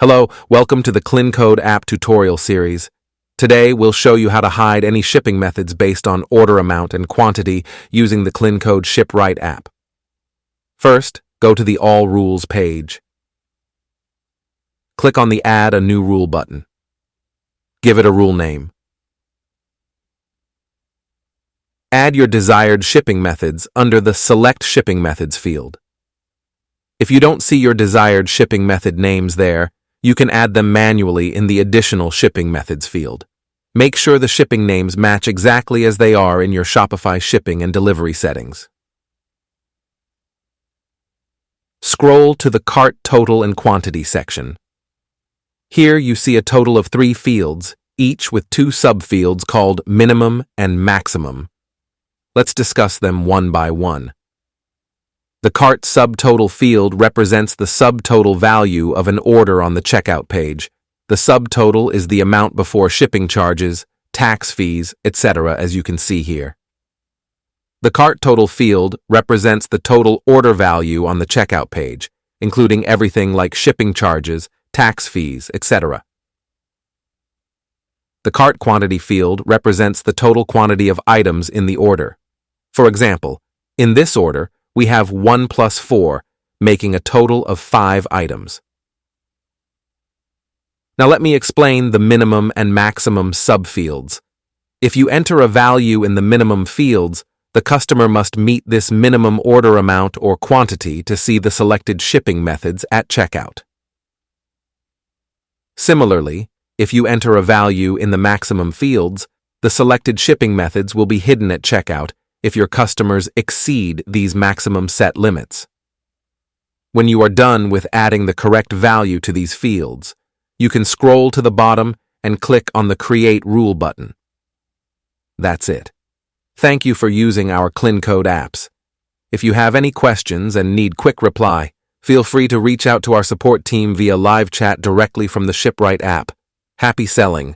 Hello, welcome to the KlinKode app tutorial series. Today, we'll show you how to hide any shipping methods based on order amount and quantity using the KlinKode ShipRight app. First, go to the All Rules page. Click on the Add a New Rule button. Give it a rule name. Add your desired shipping methods under the Select Shipping Methods field. If you don't see your desired shipping method names there, you can add them manually in the Additional Shipping Methods field. Make sure the shipping names match exactly as they are in your Shopify shipping and delivery settings. Scroll to the Cart Total and Quantity section. Here you see a total of 3 fields, each with 2 subfields called Minimum and Maximum. Let's discuss them one by one. The cart subtotal field represents the subtotal value of an order on the checkout page. The subtotal is the amount before shipping charges, tax fees, etc., as you can see here. The cart total field represents the total order value on the checkout page, including everything like shipping charges, tax fees, etc. The cart quantity field represents the total quantity of items in the order. For example, in this order, we have 1 plus 4, making a total of 5 items. Now let me explain the minimum and maximum subfields. If you enter a value in the minimum fields, the customer must meet this minimum order amount or quantity to see the selected shipping methods at checkout. Similarly, if you enter a value in the maximum fields, the selected shipping methods will be hidden at checkout if your customers exceed these maximum set limits. When you are done with adding the correct value to these fields, you can scroll to the bottom and click on the Create Rule button. That's it. Thank you for using our KlinKode apps. If you have any questions and need quick reply, feel free to reach out to our support team via live chat directly from the ShipRight app. Happy selling!